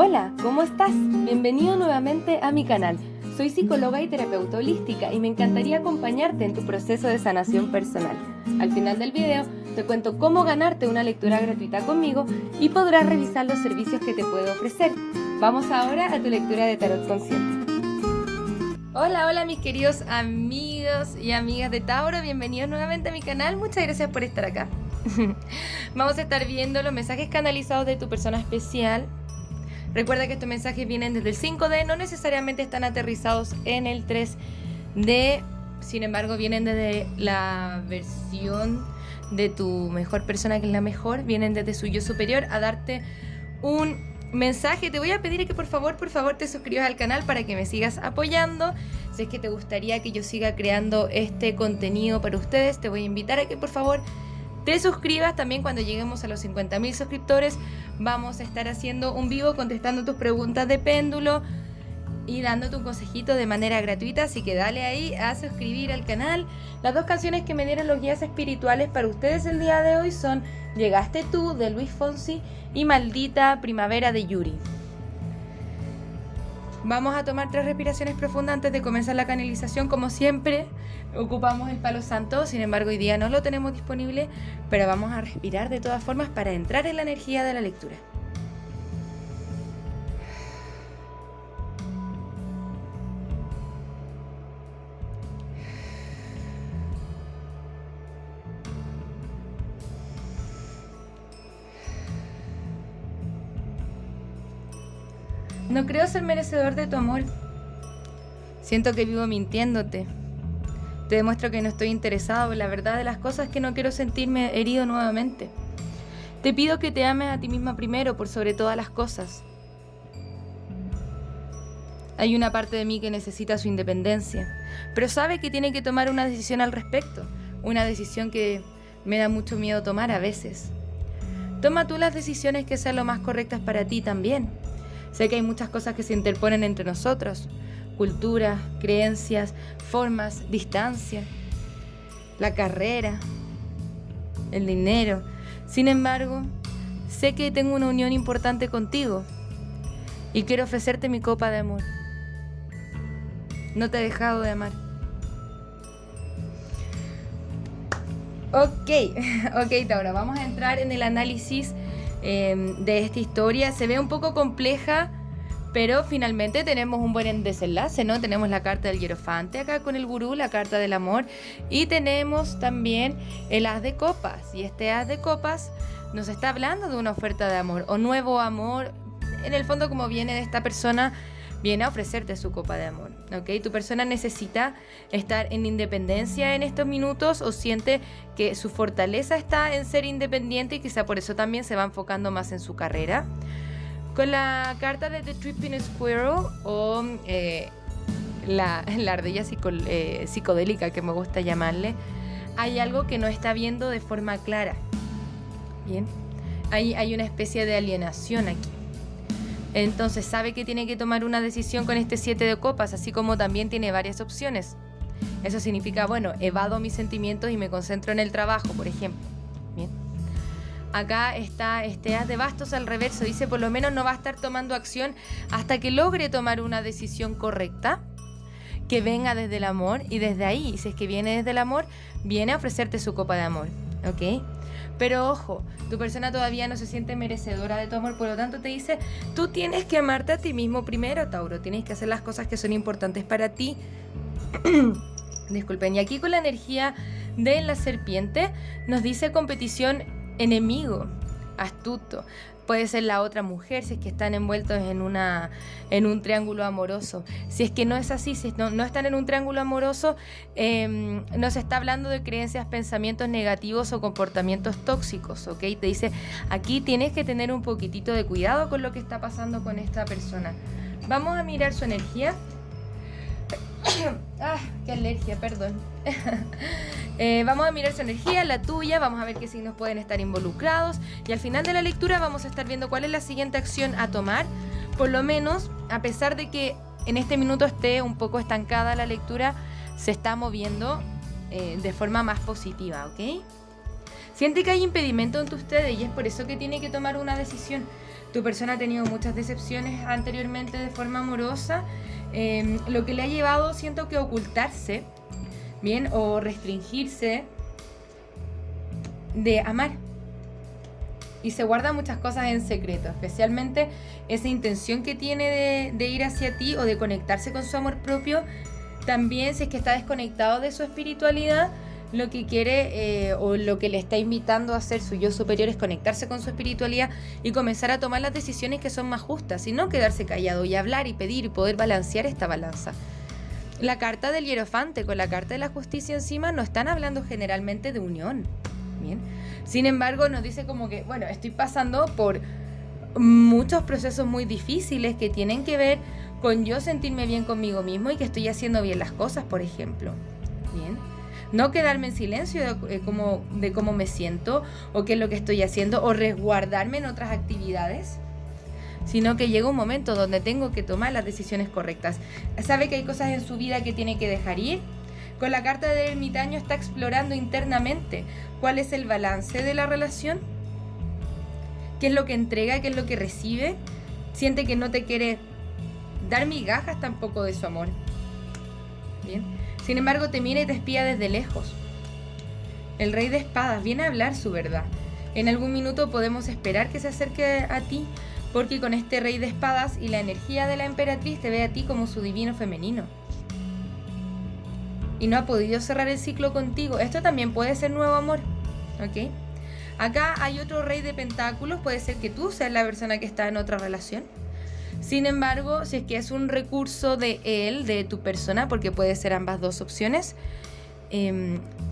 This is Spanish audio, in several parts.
Hola, ¿cómo estás? Bienvenido nuevamente a mi canal. Soy psicóloga y terapeuta holística y me encantaría acompañarte en tu proceso de sanación personal. Al final del video te cuento cómo ganarte una lectura gratuita conmigo y podrás revisar los servicios que te puedo ofrecer. Vamos ahora a tu lectura de tarot consciente. Hola mis queridos amigos y amigas de Tauro, bienvenidos nuevamente a mi canal, muchas gracias por estar acá. Vamos a estar viendo los mensajes canalizados de tu persona especial. Recuerda que estos mensajes vienen desde el 5D, no necesariamente están aterrizados en el 3D, sin embargo vienen desde la versión de tu mejor persona, que es la mejor, vienen desde su yo superior a darte un mensaje. Te voy a pedir que por favor te suscribas al canal para que me sigas apoyando. Si es que te gustaría que yo siga creando este contenido para ustedes, te voy a invitar a que por favor te suscribas. También cuando lleguemos a los 50.000 suscriptores vamos a estar haciendo un vivo contestando tus preguntas de péndulo y dándote un consejito de manera gratuita, así que dale ahí a suscribir al canal. Las dos canciones que me dieron los guías espirituales para ustedes el día de hoy son Llegaste tú, de Luis Fonsi, y Maldita Primavera, de Yuri. Vamos a tomar 3 respiraciones profundas antes de comenzar la canalización. Como siempre, ocupamos el palo santo, sin embargo hoy día no lo tenemos disponible, pero vamos a respirar de todas formas para entrar en la energía de la lectura. No creo ser merecedor de tu amor. Siento que vivo mintiéndote. Te demuestro que no estoy interesado en la verdad de las cosas, que no quiero sentirme herido nuevamente. Te pido que te ames a ti misma primero, por sobre todas las cosas. Hay una parte de mí que necesita su independencia, pero sabe que tiene que tomar una decisión al respecto. Una decisión que me da mucho miedo tomar a veces. Toma tú las decisiones que sean lo más correctas para ti también. Sé que hay muchas cosas que se interponen entre nosotros. Cultura, creencias, formas, distancia, la carrera, el dinero. Sin embargo, sé que tengo una unión importante contigo y quiero ofrecerte mi copa de amor. No te he dejado de amar. Ok, Tauro, vamos a entrar en el análisis de esta historia. Se ve un poco compleja, pero finalmente tenemos un buen desenlace, ¿no? Tenemos la carta del hierofante acá con el gurú, la carta del amor, y tenemos también el as de copas, y este as de copas nos está hablando de una oferta de amor o nuevo amor. En el fondo, como viene de esta persona, viene a ofrecerte su copa de amor, ¿ok? Tu persona necesita estar en independencia en estos minutos, o siente que su fortaleza está en ser independiente y quizá por eso también se va enfocando más en su carrera. Con la carta de The Tripping Squirrel, o la ardilla psicodélica, que me gusta llamarle, hay algo que no está viendo de forma clara. Bien, hay una especie de alienación aquí. Entonces sabe que tiene que tomar una decisión con este 7 de copas, así como también tiene varias opciones. Eso significa, bueno, evado mis sentimientos y me concentro en el trabajo, por ejemplo. Bien. Acá está este as de bastos al reverso. Dice, por lo menos no va a estar tomando acción hasta que logre tomar una decisión correcta, que venga desde el amor, y desde ahí, si es que viene desde el amor, viene a ofrecerte su copa de amor, ¿ok? Pero ojo, tu persona todavía no se siente merecedora de tu amor, por lo tanto te dice, tú tienes que amarte a ti mismo primero, Tauro, tienes que hacer las cosas que son importantes para ti. Disculpen, y aquí con la energía de la serpiente nos dice competición, enemigo, astuto. Puede ser la otra mujer, si es que están envueltos en un triángulo amoroso. Si es que no es así, si no están en un triángulo amoroso, no se está hablando de creencias, pensamientos negativos o comportamientos tóxicos, ¿ok? Te dice, aquí tienes que tener un poquitito de cuidado con lo que está pasando con esta persona. Vamos a mirar su energía. Qué alergia, perdón. Vamos a mirar su energía, la tuya, vamos a ver qué signos pueden estar involucrados, y al final de la lectura vamos a estar viendo cuál es la siguiente acción a tomar. Por lo menos, a pesar de que en este minuto esté un poco estancada la lectura, se está moviendo de forma más positiva, ¿ok? Siente que hay impedimento entre ustedes y es por eso que tiene que tomar una decisión. Tu persona ha tenido muchas decepciones anteriormente de forma amorosa, lo que le ha llevado, siento que, ocultarse, ¿bien? O restringirse de amar. Y se guarda muchas cosas en secreto, especialmente esa intención que tiene de ir hacia ti o de conectarse con su amor propio. También, si es que está desconectado de su espiritualidad, lo que quiere o lo que le está invitando a hacer su yo superior es conectarse con su espiritualidad y comenzar a tomar las decisiones que son más justas, y no quedarse callado y hablar y pedir y poder balancear esta balanza. La carta del hierofante con la carta de la justicia encima no están hablando generalmente de unión, ¿bien? Sin embargo, nos dice como que, bueno, estoy pasando por muchos procesos muy difíciles que tienen que ver con yo sentirme bien conmigo mismo y que estoy haciendo bien las cosas, por ejemplo, ¿bien? No quedarme en silencio de cómo me siento o qué es lo que estoy haciendo o resguardarme en otras actividades, sino que llega un momento donde tengo que tomar las decisiones correctas. Sabe que hay cosas en su vida que tiene que dejar ir. Con la carta del ermitaño está explorando internamente cuál es el balance de la relación, qué es lo que entrega, qué es lo que recibe. Siente que no te quiere dar migajas tampoco de su amor, ¿bien? Sin embargo, te mira y te espía desde lejos. El rey de espadas viene a hablar su verdad. En algún minuto podemos esperar que se acerque a ti, porque con este rey de espadas y la energía de la emperatriz te ve a ti como su divino femenino. Y no ha podido cerrar el ciclo contigo. Esto también puede ser nuevo amor, ¿ok? Acá hay otro rey de pentáculos. Puede ser que tú seas la persona que está en otra relación. Sin embargo, si es que es un recurso de él, de tu persona, porque puede ser ambas dos opciones,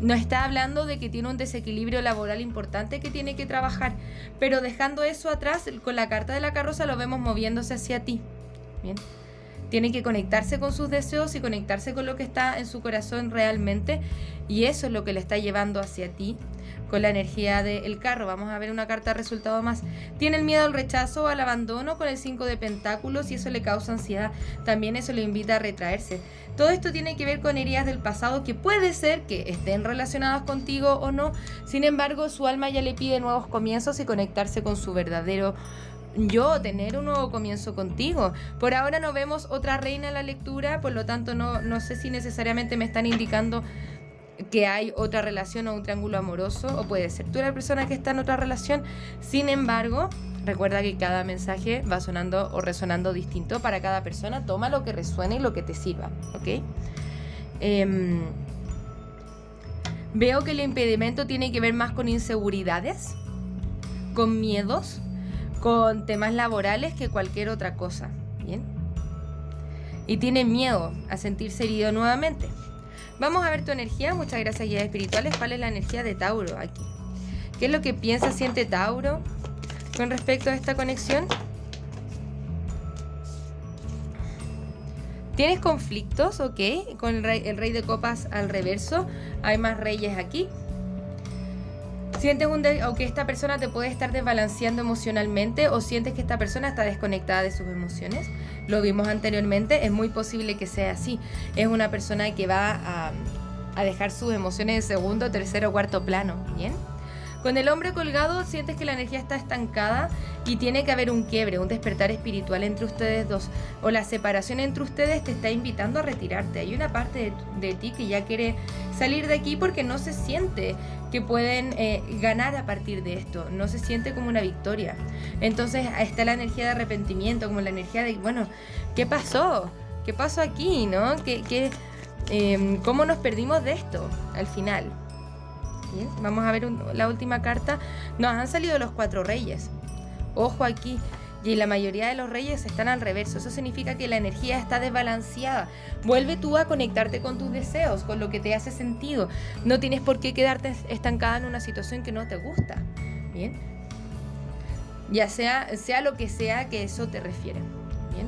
no está hablando de que tiene un desequilibrio laboral importante que tiene que trabajar, pero dejando eso atrás, con la carta de la carroza lo vemos moviéndose hacia ti, ¿bien? Tiene que conectarse con sus deseos y conectarse con lo que está en su corazón realmente, y eso es lo que le está llevando hacia ti. Con la energía del carro, vamos a ver una carta de resultado más. Tiene el miedo al rechazo o al abandono con el 5 de pentáculos y eso le causa ansiedad. También eso le invita a retraerse. Todo esto tiene que ver con heridas del pasado que puede ser que estén relacionadas contigo o no. Sin embargo, su alma ya le pide nuevos comienzos y conectarse con su verdadero yo, tener un nuevo comienzo contigo. Por ahora no vemos otra reina en la lectura, por lo tanto no sé si necesariamente me están indicando que hay otra relación o un triángulo amoroso, o puede ser tú la persona que está en otra relación. Sin embargo, recuerda que cada mensaje va sonando o resonando distinto para cada persona. Toma lo que resuene y lo que te sirva, ¿ok? Veo que el impedimento tiene que ver más con inseguridades, con miedos, con temas laborales que cualquier otra cosa, ¿bien? Y tiene miedo a sentirse herido nuevamente. Vamos a ver tu energía. Muchas gracias, guías espirituales. ¿Cuál es la energía de Tauro aquí? ¿Qué es lo que piensa, siente Tauro con respecto a esta conexión? ¿Tienes conflictos? Ok. Con el rey de copas al reverso. Hay más reyes aquí. ¿Sientes o que esta persona te puede estar desbalanceando emocionalmente, o sientes que esta persona está desconectada de sus emociones? Lo vimos anteriormente, es muy posible que sea así. Es una persona que va a dejar sus emociones en segundo, tercero o cuarto plano, ¿bien? Con el hombre colgado sientes que la energía está estancada y tiene que haber un quiebre, un despertar espiritual entre ustedes dos, o la separación entre ustedes te está invitando a retirarte. Hay una parte de ti que ya quiere salir de aquí porque no se siente que pueden ganar a partir de esto, no se siente como una victoria. Entonces está la energía de arrepentimiento, como la energía de, bueno, ¿qué pasó? ¿Qué pasó aquí? ¿No? ¿Cómo nos perdimos de esto al final? Bien, vamos a ver la última carta. Nos han salido los 4 reyes. Ojo aquí. Y la mayoría de los reyes están al reverso. Eso significa que la energía está desbalanceada. Vuelve tú a conectarte con tus deseos, con lo que te hace sentido. No tienes por qué quedarte estancada en una situación que no te gusta. Bien. Ya sea lo que sea que eso te refiere. Bien.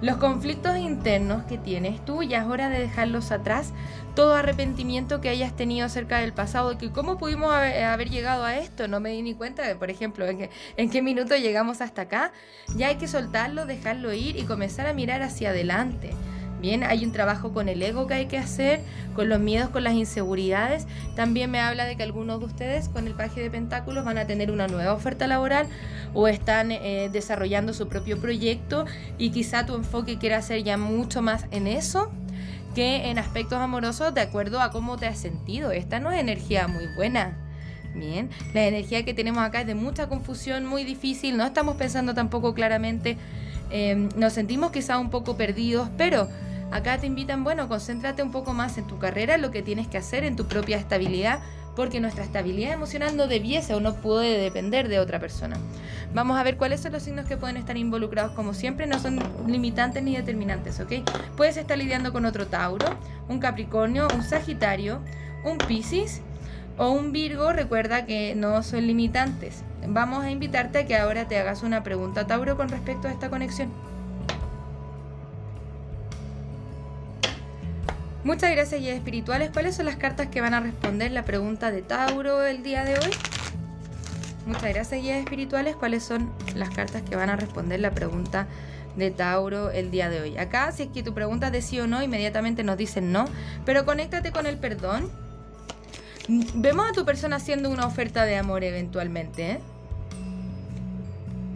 Los conflictos internos que tienes tú, ya es hora de dejarlos atrás. Todo arrepentimiento que hayas tenido acerca del pasado, de que cómo pudimos haber llegado a esto, no me di ni cuenta de, por ejemplo, en qué minuto llegamos hasta acá. Ya hay que soltarlo, dejarlo ir y comenzar a mirar hacia adelante. Bien, hay un trabajo con el ego que hay que hacer, con los miedos, con las inseguridades. También me habla de que algunos de ustedes con el paje de pentáculos van a tener una nueva oferta laboral o están desarrollando su propio proyecto y quizá tu enfoque quiera ser ya mucho más en eso que en aspectos amorosos de acuerdo a cómo te has sentido. Esta no es energía muy buena. Bien, la energía que tenemos acá es de mucha confusión, muy difícil, no estamos pensando tampoco claramente, nos sentimos quizá un poco perdidos, pero acá te invitan, bueno, concéntrate un poco más en tu carrera, en lo que tienes que hacer, en tu propia estabilidad, porque nuestra estabilidad emocional no debiese o no puede depender de otra persona. Vamos a ver cuáles son los signos que pueden estar involucrados. Como siempre, no son limitantes ni determinantes, ¿ok? Puedes estar lidiando con otro Tauro, un Capricornio, un Sagitario, un Piscis o un Virgo. Recuerda que no son limitantes. Vamos a invitarte a que ahora te hagas una pregunta, Tauro, con respecto a esta conexión. Muchas gracias, guías espirituales. ¿Cuáles son las cartas que van a responder la pregunta de Tauro el día de hoy? Muchas gracias, guías espirituales. ¿Cuáles son las cartas que van a responder la pregunta de Tauro el día de hoy? Acá, si es que tu pregunta es de sí o no, inmediatamente nos dicen no. Pero conéctate con el perdón. Vemos a tu persona haciendo una oferta de amor eventualmente, ¿eh?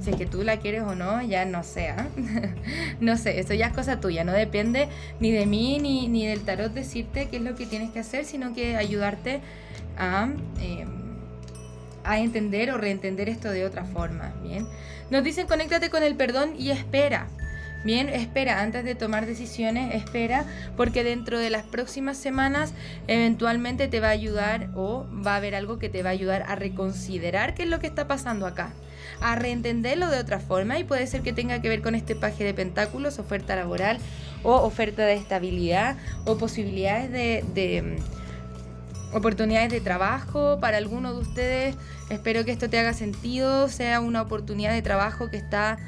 Si es que tú la quieres o no, ya no sé, ¿eh? No sé, eso ya es cosa tuya. No depende ni de mí ni del tarot decirte qué es lo que tienes que hacer, sino que ayudarte a entender o reentender esto de otra forma. Bien, nos dicen conéctate con el perdón y espera. Bien, espera antes de tomar decisiones, espera, porque dentro de las próximas semanas eventualmente te va a ayudar o va a haber algo que te va a ayudar a reconsiderar qué es lo que está pasando acá, a reentenderlo de otra forma, y puede ser que tenga que ver con este paje de pentáculos, oferta laboral o oferta de estabilidad o posibilidades de oportunidades de trabajo. Para algunos de ustedes, espero que esto te haga sentido, sea una oportunidad de trabajo que está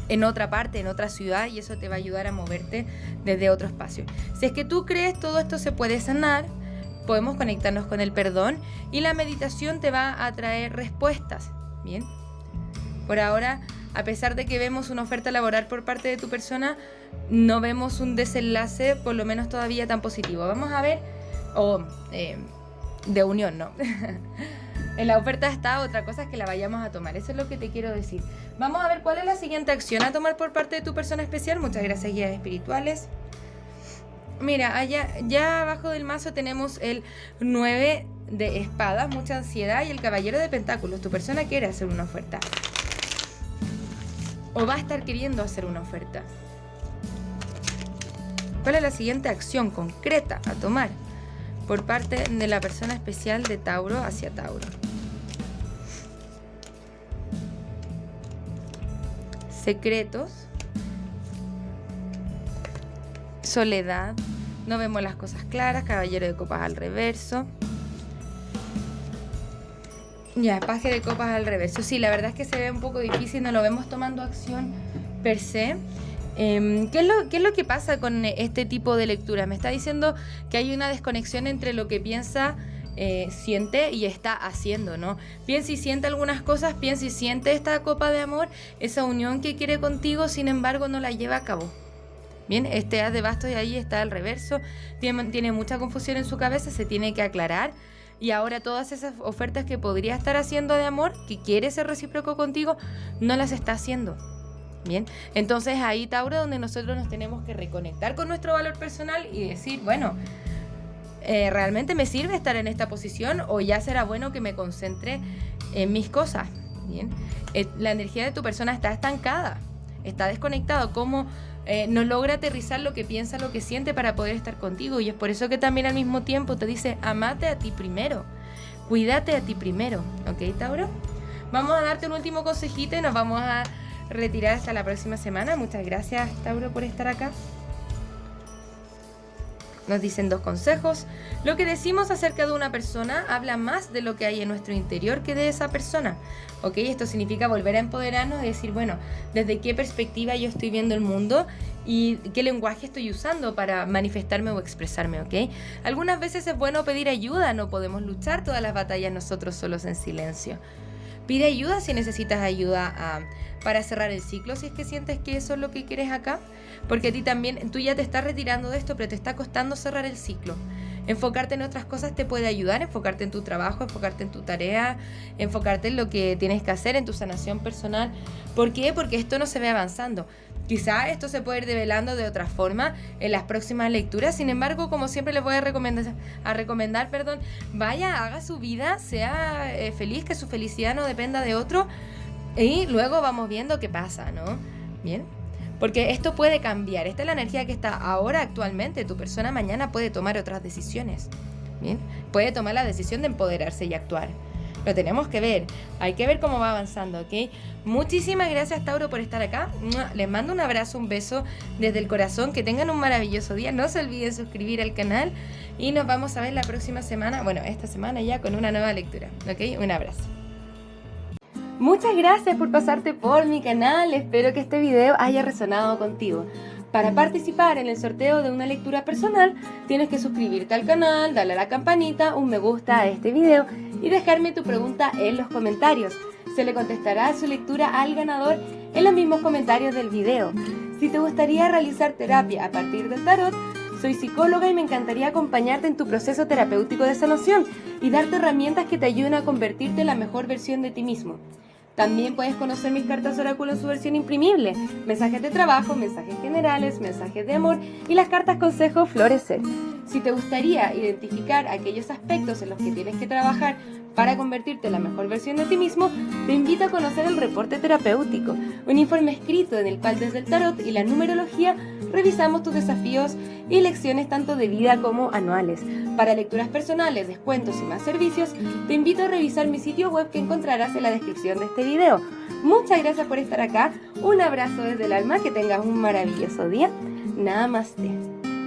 en otra parte, en otra ciudad, y eso te va a ayudar a moverte desde otro espacio. Si es que tú crees todo esto se puede sanar, podemos conectarnos con el perdón y la meditación te va a traer respuestas. Bien, por ahora, a pesar de que vemos una oferta laboral por parte de tu persona, no vemos un desenlace, por lo menos todavía tan positivo. Vamos a ver, de unión, no. En la oferta está, otra cosa es que la vayamos a tomar. Eso es lo que te quiero decir. Vamos a ver cuál es la siguiente acción a tomar por parte de tu persona especial. Muchas gracias, guías espirituales. Mira, allá ya abajo del mazo tenemos el 9 de espadas, mucha ansiedad, y el caballero de pentáculos. Tu persona quiere hacer una oferta o va a estar queriendo hacer una oferta. ¿Cuál es la siguiente acción concreta a tomar por parte de la persona especial de Tauro hacia Tauro? Secretos, soledad, no vemos las cosas claras, caballero de copas al reverso. Ya, paje de copas al reverso. Sí, la verdad es que se ve un poco difícil, no lo vemos tomando acción per se. ¿Qué es lo que pasa con este tipo de lectura? Me está diciendo que hay una desconexión entre lo que piensa, siente y está haciendo, ¿no? Piensa y siente algunas cosas, piensa y siente esta copa de amor, esa unión que quiere contigo, sin embargo no la lleva a cabo. Bien, este as de bastos y ahí está al reverso, tiene mucha confusión en su cabeza, se tiene que aclarar. Y ahora todas esas ofertas que podría estar haciendo de amor, que quiere ser recíproco contigo, no las está haciendo. Bien, entonces ahí, Tauro, donde nosotros nos tenemos que reconectar con nuestro valor personal y decir, bueno, ¿realmente me sirve estar en esta posición o ya será bueno que me concentre en mis cosas? Bien, la energía de tu persona está estancada, está desconectado, como no logra aterrizar lo que piensa, lo que siente para poder estar contigo, y es por eso que también al mismo tiempo te dice, amate a ti primero, cuídate a ti primero, ¿ok, Tauro? Vamos a darte un último consejito y nos vamos a retirar hasta la próxima semana. Muchas gracias, Tauro, por estar acá. Nos dicen 2 consejos. Lo que decimos acerca de una persona habla más de lo que hay en nuestro interior que de esa persona. ¿Ok? Esto significa volver a empoderarnos y decir, bueno, ¿desde qué perspectiva yo estoy viendo el mundo y qué lenguaje estoy usando para manifestarme o expresarme? ¿Ok? Algunas veces es bueno pedir ayuda, no podemos luchar todas las batallas nosotros solos en silencio. Pide ayuda si necesitas ayuda para cerrar el ciclo, si es que sientes que eso es lo que quieres acá. Porque a ti también, tú ya te estás retirando de esto, pero te está costando cerrar el ciclo. Enfocarte en otras cosas te puede ayudar, enfocarte en tu trabajo, enfocarte en tu tarea, enfocarte en lo que tienes que hacer, en tu sanación personal. ¿Por qué? Porque esto no se ve avanzando. Quizá esto se puede ir develando de otra forma en las próximas lecturas. Sin embargo, como siempre les voy a recomendar, vaya, haga su vida, sea feliz, que su felicidad no dependa de otro, y luego vamos viendo qué pasa, ¿no? Bien. Porque esto puede cambiar. Esta es la energía que está ahora actualmente. Tu persona mañana puede tomar otras decisiones. Bien, puede tomar la decisión de empoderarse y actuar. Lo tenemos que ver. Hay que ver cómo va avanzando, ¿ok? Muchísimas gracias, Tauro, por estar acá. Les mando un abrazo, un beso desde el corazón. Que tengan un maravilloso día. No se olviden suscribir al canal. Y nos vamos a ver la próxima semana. Bueno, esta semana ya con una nueva lectura, ¿ok? Un abrazo. Muchas gracias por pasarte por mi canal, espero que este video haya resonado contigo. Para participar en el sorteo de una lectura personal, tienes que suscribirte al canal, darle a la campanita, un me gusta a este video y dejarme tu pregunta en los comentarios. Se le contestará su lectura al ganador en los mismos comentarios del video. Si te gustaría realizar terapia a partir del tarot, soy psicóloga y me encantaría acompañarte en tu proceso terapéutico de sanación y darte herramientas que te ayuden a convertirte en la mejor versión de ti mismo. También puedes conocer mis cartas oráculo en su versión imprimible, mensajes de trabajo, mensajes generales, mensajes de amor y las cartas consejo florecer. Si te gustaría identificar aquellos aspectos en los que tienes que trabajar para convertirte en la mejor versión de ti mismo, te invito a conocer el reporte terapéutico, un informe escrito en el cual desde el tarot y la numerología revisamos tus desafíos y lecciones tanto de vida como anuales. Para lecturas personales, descuentos y más servicios, te invito a revisar mi sitio web que encontrarás en la descripción de este video. Muchas gracias por estar acá, un abrazo desde el alma, que tengas un maravilloso día. Namaste.